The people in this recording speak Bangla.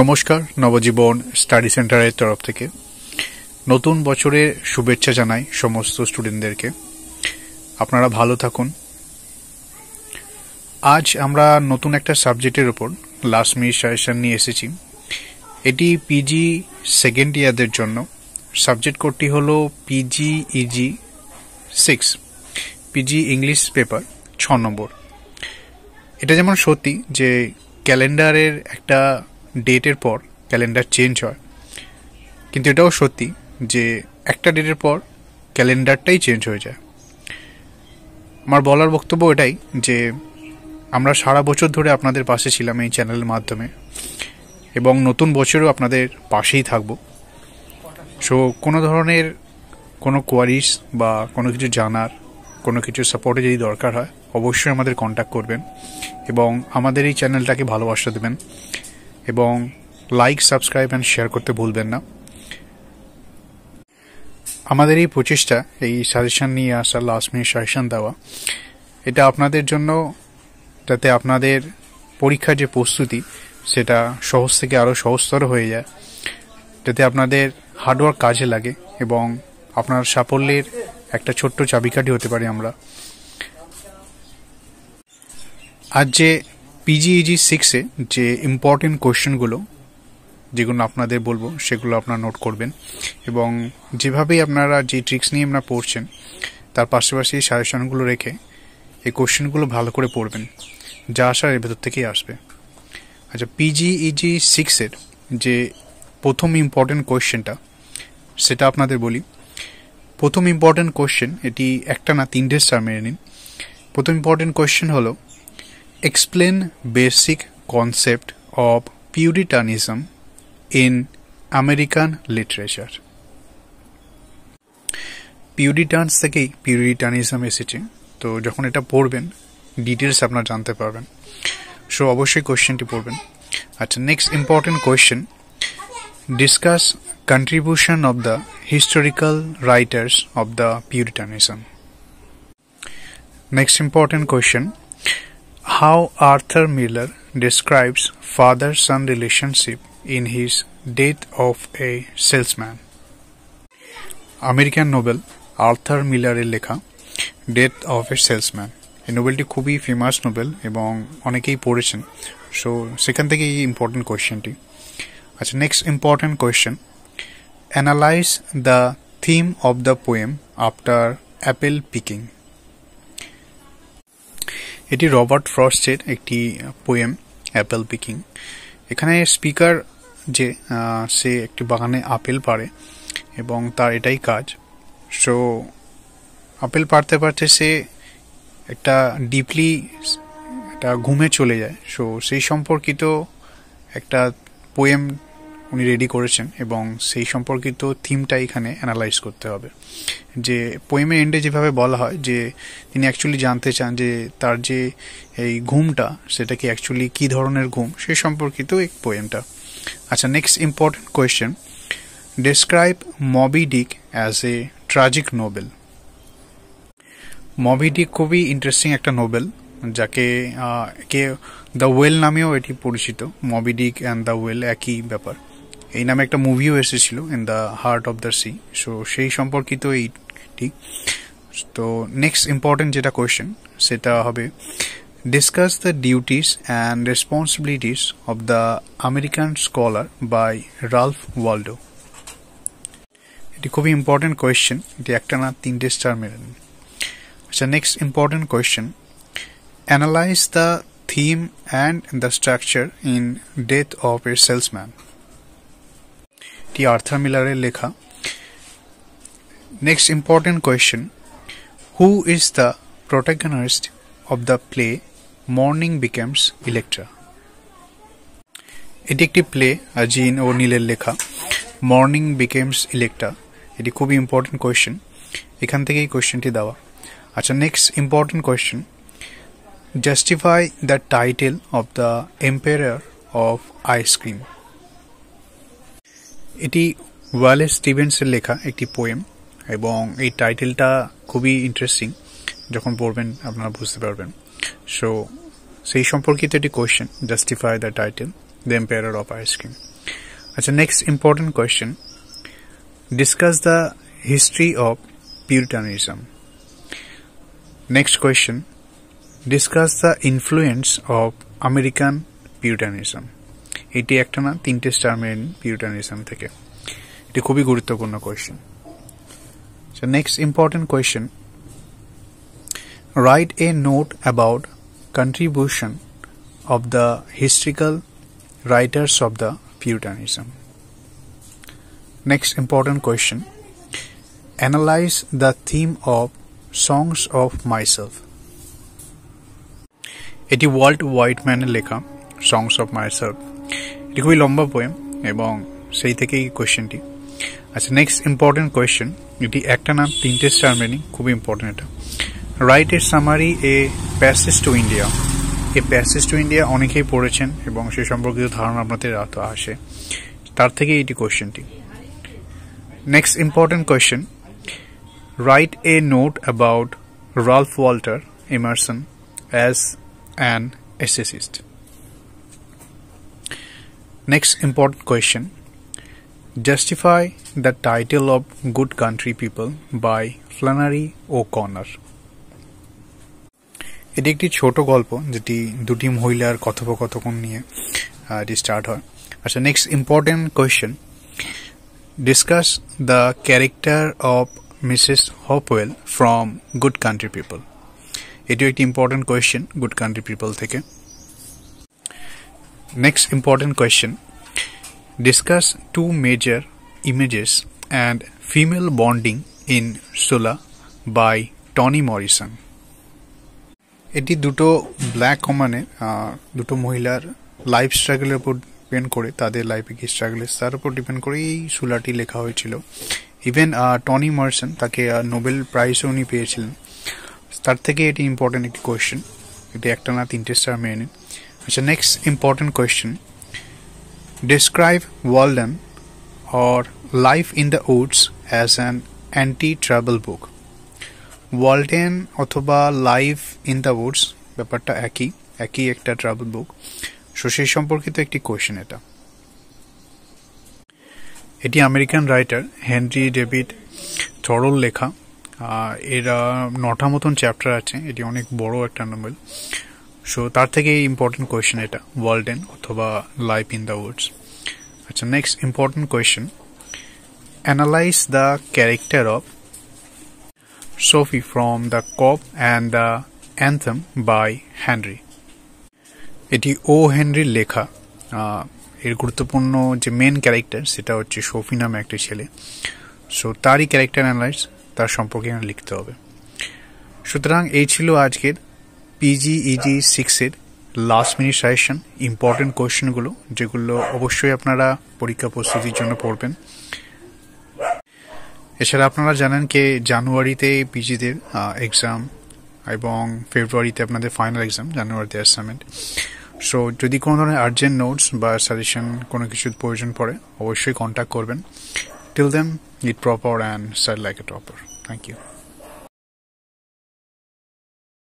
নমস্কার, নবজীবন স্টাডি সেন্টারের তরফ থেকে নতুন বছরের শুভেচ্ছা জানাই সমস্ত স্টুডেন্টদেরকে। আপনারা ভালো থাকুন। আজ আমরা নতুন একটা সাবজেক্টের উপর লাস্ট মিনিট সাজেশন নিয়ে এসেছি। এটি পিজি সেকেন্ড ইয়ারদের জন্য। সাবজেক্ট কোডটি হলো PGEG 6, পিজি ইংলিশ পেপার 6 নম্বর। এটা যেমন সত্যি যে ক্যালেন্ডারের একটা ডেটের পর ক্যালেন্ডার চেঞ্জ হয়, কিন্তু এটাও সত্যি যে একটা ডেটের পর ক্যালেন্ডারটাই চেঞ্জ হয়ে যায়। আমার বলার বক্তব্য এটাই যে আমরা সারা বছর ধরে আপনাদের পাশে ছিলাম এই চ্যানেলের মাধ্যমে, এবং নতুন বছরেও আপনাদের পাশেই থাকব। সো কোনো ধরনের কোনো কোয়ারিজ বা কোনো কিছু জানার, কোনো কিছু সাপোর্টে যদি দরকার হয় অবশ্যই আমাদের কন্ট্যাক্ট করবেন, এবং আমাদের এই চ্যানেলটাকে ভালোবাসা দেবেন, এবং লাইক, সাবস্ক্রাইব অ্যান্ড শেয়ার করতে ভুলবেন না। আমাদের এই প্রচেষ্টা, এই সাজেশন নিয়ে আসা, লাস্ট মিনিট সাজেশন দেওয়া, এটা আপনাদের জন্য, যাতে আপনাদের পরীক্ষার যে প্রস্তুতি সেটা সহজ থেকে আরও সহজতর হয়ে যায়, যাতে আপনাদের হার্ডওয়ার্ক কাজে লাগে এবং আপনার সাফল্যের একটা ছোট্ট চাবিকাঠি হতে পারি আমরা। আজ যে PGEG 6-এ যে ইম্পর্টেন্ট কোয়েশ্চেনগুলো যেগুলো আপনাদের বলবো সেগুলো আপনারা নোট করবেন, এবং যেভাবেই আপনারা যে ট্রিক্স নিয়ে আপনারা পড়ছেন তার পাশাপাশি সাজেশনগুলো রেখে এই কোয়েশ্চেনগুলো ভালো করে পড়বেন, যা আসার এর ভেতর থেকেই আসবে। আচ্ছা, PGEG 6-এর যে প্রথম ইম্পর্টেন্ট কোয়েশ্চেনটা সেটা আপনাদের বলি। প্রথম ইম্পর্টেন্ট কোয়েশ্চেন, এটি একটা না তিনটে স্টার মেরে নিন। প্রথম ইম্পর্টেন্ট কোয়েশ্চেন হলো explain basic concept of Puritanism in American literature. Puritans থেকেই Puritanism এসেছে, তো যখন এটা পড়বেন ডিটেলস আপনারা জানতে পারবেন। সো অবশ্যই কোয়েশ্চেনটি পড়বেন। আচ্ছা, next important question, discuss contribution of the historical writers of the Puritanism. Next important question, how Arthur Miller describes father-son relationship in his Death of a Salesman. American novel Arthur মিলারের লেখা ডেথ অফ এ সেলসম্যান। এই নোবেলটি খুবই ফেমাস নোবেল এবং অনেকেই পড়েছেন। সো সেখান থেকে এই ইম্পর্টেন্ট কোয়েশ্চেনটি। আচ্ছা, next important question, analyse the theme of the poem after Apple Peking. এটি রবার্ট ফ্রস্টের একটি পোয়েম অ্যাপেল পিকিং। এখানে স্পিকার যে সে একটি বাগানে আপেল পাড়ে এবং তার এটাই কাজ। সো আপেল পাড়তে পারতে সে একটা ডিপলি একটা ঘুমে চলে যায়। সো সেই সম্পর্কিত একটা পোয়েম উনি রেডি করেছেন, এবং সেই সম্পর্কিত থিমটা এখানে অ্যানালাইজ করতে হবে। যে পোয়েমের এন্ডে যেভাবে বলা হয় যে তিনি অ্যাকচুয়ালি জানতে চান যে তার যে এই ঘুমটা সেটা কি অ্যাকচুয়ালি কী ধরনের ঘুম, সে সম্পর্কিত এই পোয়েমটা। আচ্ছা, next important question, describe Moby Dick as a tragic novel. Moby Dick খুবই ইন্টারেস্টিং একটা নোবেল, যাকে দ্য ওয়েল নামেও এটি পরিচিত। মবি ডিক অ্যান্ড দ্য ওয়েল একই ব্যাপার। এই নামে একটা মুভিও এসেছিল, in the heart of the sea. So সেই সম্পর্কিত এইটি। তো নেক্সট ইম্পর্টেন্ট যেটা কোয়েশ্চেন সেটা হবে, discuss the duties and responsibilities of the American scholar by Ralph Waldo. এটি খুবই ইম্পর্টেন্ট কোয়েশ্চেন, এটি একটা না তিনটে স্টার মেরে নিন। আচ্ছা, next important question, analyse the theme and the structure in death of a salesman. এটি আর্থার মিলারের লেখা। Next important question, who is the protagonist of the play mourning becomes Electra. এটি একটি প্লে, জিন ও নীলের লেখা, মর্নিং বিকেমস ইলেকট্রা। এটি খুবই ইম্পর্টেন্ট কোয়েশ্চেন, এখান থেকেই কোয়েশ্চেনটি দেওয়া। আচ্ছা, next important question, justify the title of the empire of ice cream. এটি ওয়ালেস স্টিভেন্সের লেখা একটি পোয়েম, এবং এই টাইটেলটা খুবই ইন্টারেস্টিং, যখন পড়বেন আপনারা বুঝতে পারবেন। সো সেই সম্পর্কিত একটি question, justify the title. the emperor of ice cream. আচ্ছা, next important question. Discuss the history of Puritanism. Next question. Discuss the influence of American Puritanism. এটি একটা না, তিনটে স্টার মেন পিউরিটানিজম থেকে। এটি খুবই গুরুত্বপূর্ণ question. So next important question. Write a note about contribution of the historical writers of the Puritanism. Next important question. Analyze the theme of Songs of Myself. এটি ওয়াল্ট হোয়াইটম্যানের লেখা সংস অফ মাইসেলফ। এটি খুবই লম্বা পোয়েম এবং সেই থেকেই কোয়েশ্চেনটি। আচ্ছা, নেক্সট ইম্পর্টেন্ট কোয়েশ্চেন, এটি একটা না তিনটে স্টার মিনিং, খুবই ইম্পর্টেন্ট এটা। Write a summary a passage to India. A passage to India অনেকেই পড়েছেন এবং সে সম্পর্কিত ধারণা আপনাদের তো আসে, তার থেকে এটি কোয়েশ্চেনটি। Next important question, write a note about Ralph Walter Emerson as an essayist. Next important question. Justify the title of Good Country People by Flannery O'Connor. এটি একটি ছোট গল্প যেটি দুটি মহিলার কথোপকথন নিয়ে স্টার্ট হয়। আচ্ছা, next important question. Discuss the character of Mrs Hopewell from good country people. এটিও একটি important question good country people থেকে। Next important question. Discuss two major images and female bonding in Sula by Toni Morrison. এটি দুটো ব্ল্যাক কমানের দুটো মহিলার লাইফ স্ট্রাগলের উপর ডিপেন্ড করে, তাদের লাইফে কি স্ট্রাগল তার উপর ডিপেন্ড করে এই সোলাটি লেখা হয়েছিল। ইভেন টনি মরিসন, তাকে নোবেল প্রাইজও উনি পেয়েছিলেন, তার থেকে এটি ইম্পর্টেন্ট একটি কোয়েশ্চেন। এটি একটা না তিনটে স্টার মেনে। আচ্ছা, next important question. Describe Walden or life in the Woods as an anti travel book. Walden অথবা লাইফ ইন দ্য উডস ব্যাপারটা একই একটা ট্রাভেল বুক। সো সেই সম্পর্কিত একটি কোয়েশ্চেন এটা। এটি আমেরিকান রাইটার হেনরি ডেভিড থরোর লেখা। এর 9টা মতন চ্যাপ্টার আছে, এটি অনেক বড় একটা নোবেল। সো তার থেকে ইম্পর্টেন্ট কোয়েশ্চেন এটা, ওয়ালডেন অথবা লাইফ ইন দ্য উডস। আচ্ছা, next important question. Analyse the character of Sophie from the cop and the anthem by Henry. এটি ও হেনরির লেখা। এর গুরুত্বপূর্ণ যে মেন ক্যারেক্টার সেটা হচ্ছে সোফি নামে একটা ছেলে। সো তারই ক্যারেক্টার অ্যানালাইজ, তার সম্পর্কে লিখতে হবে। সুতরাং এই ছিল আজকের PGEG 6-এর লাস্ট মিনিট সাজেশন, ইম্পর্টেন্ট কোয়েশ্চেনগুলো, যেগুলো অবশ্যই আপনারা পরীক্ষা প্রস্তুতির জন্য পড়বেন। এছাড়া আপনারা জানেন যে জানুয়ারিতে পিজিদের এক্সাম এবং ফেব্রুয়ারিতে আপনাদের ফাইনাল এক্সাম, জানুয়ারিতে অ্যাসাইনমেন্ট। সো যদি কোনো ধরনের আর্জেন্ট নোটস বা সাজেশন কোনো কিছুর প্রয়োজন পড়ে অবশ্যই কন্ট্যাক্ট করবেন। Till then, eat proper and study like a topper. Thank you.